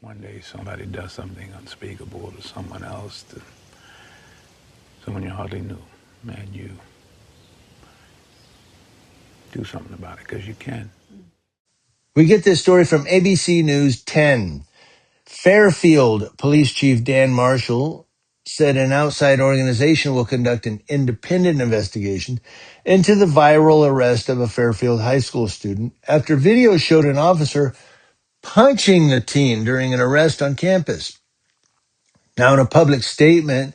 one day somebody does something unspeakable to someone else, to someone you hardly knew, and you do something about it because you can. We get this story from ABC News 10. Fairfield Police Chief Dan Marshall said an outside organization will conduct an independent investigation into the viral arrest of a Fairfield high school student after video showed an officer punching the teen during an arrest on campus. Now, in a public statement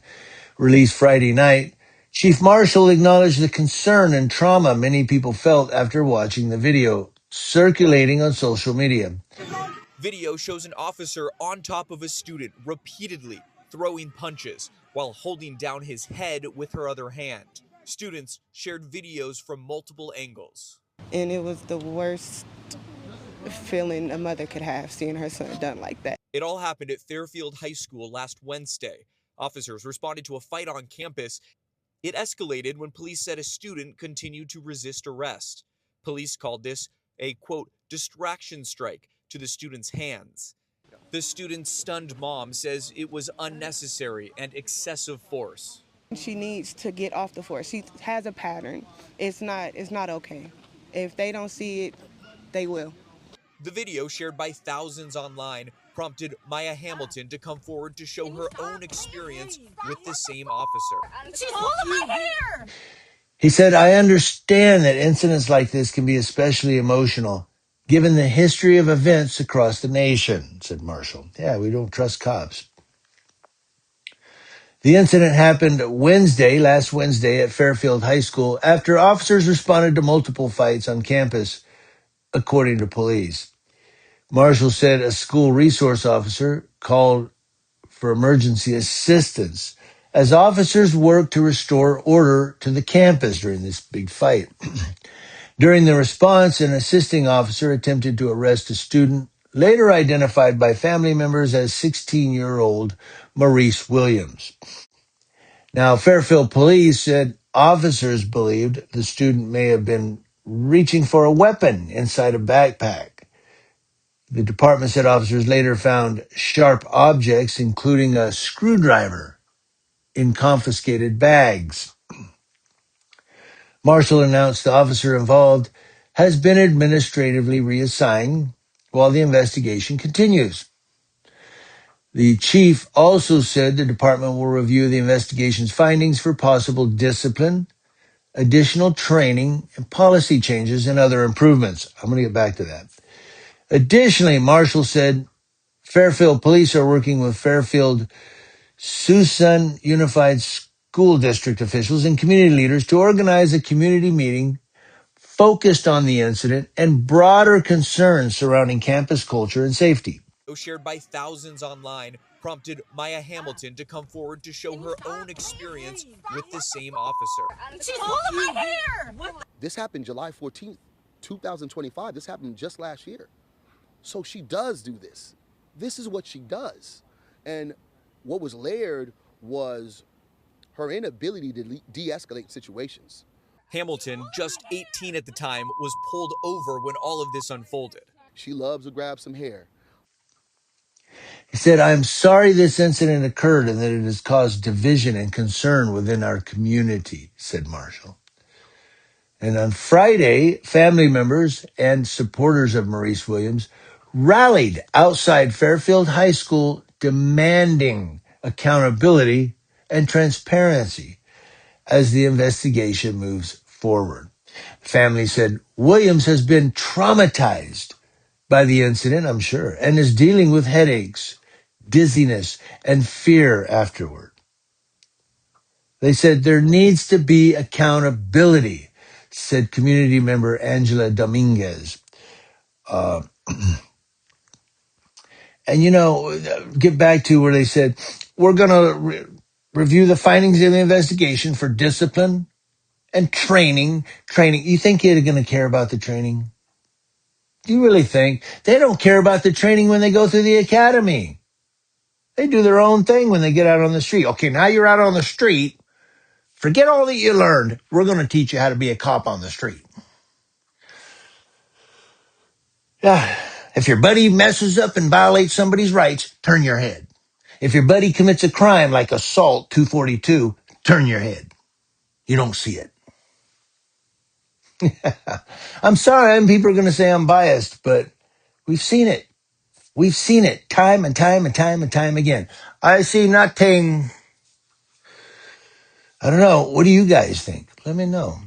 released Friday night, Chief Marshall acknowledged the concern and trauma many people felt after watching the video circulating on social media. Video shows an officer on top of a student repeatedly throwing punches while holding down his head with her other hand. Students shared videos from multiple angles. And it was the worst feeling a mother could have, seeing her son done like that. It all happened at Fairfield High School last Wednesday. Officers responded to a fight on campus. It escalated when police said a student continued to resist arrest. Police called this a, quote, distraction strike to the student's hands. The student's stunned mom says it was unnecessary and excessive force. She needs to get off the force. She has a pattern. It's not okay. If they don't see it, they will. The video shared by thousands online prompted Maya Hamilton to come forward to show her own experience with the same officer. She's pulling my hair! He said, I understand that incidents like this can be especially emotional, given the history of events across the nation, said Marshall. Yeah, we don't trust cops. The incident happened last Wednesday at Fairfield High School after officers responded to multiple fights on campus, according to police. Marshall said a school resource officer called for emergency assistance as officers worked to restore order to the campus during this big fight. During the response, an assisting officer attempted to arrest a student, later identified by family members as 16-year-old Maurice Williams. Now, Fairfield police said officers believed the student may have been reaching for a weapon inside a backpack. The department said officers later found sharp objects, including a screwdriver, in confiscated bags. Marshall announced the officer involved has been administratively reassigned while the investigation continues. The chief also said the department will review the investigation's findings for possible discipline, additional training, and policy changes and other improvements. I'm going to get back to that. Additionally, Marshall said Fairfield police are working with Fairfield Suisun Unified School District officials and community leaders to organize a community meeting focused on the incident and broader concerns surrounding campus culture and safety. Shared by thousands online prompted Maya Hamilton to come forward to show her own experience with the same officer. She's pulling my hair! This happened July 14th, 2025. This happened just last year. So she does do this. This is what she does. And what was layered was her inability to de-escalate situations. Hamilton, just 18 at the time, was pulled over when all of this unfolded. She loves to grab some hair. He said, I'm sorry this incident occurred and that it has caused division and concern within our community, said Marshall. And on Friday, family members and supporters of Maurice Williams rallied outside Fairfield High School demanding accountability and transparency as the investigation moves forward. The family said Williams has been traumatized by the incident, I'm sure, and is dealing with headaches, dizziness, and fear afterward. They said there needs to be accountability, said community member Angela Dominguez. And, get back to where they said, we're going to review the findings of the investigation for discipline and training. You think they're going to care about the training? Do you really think? They don't care about the training when they go through the academy. They do their own thing when they get out on the street. Okay, now you're out on the street. Forget all that you learned. We're going to teach you how to be a cop on the street. Yeah. If your buddy messes up and violates somebody's rights, turn your head. If your buddy commits a crime like assault 242, turn your head. You don't see it. I'm sorry, and people are going to say I'm biased, but we've seen it. We've seen it time and time and time and time again. I see nothing. I don't know. What do you guys think? Let me know.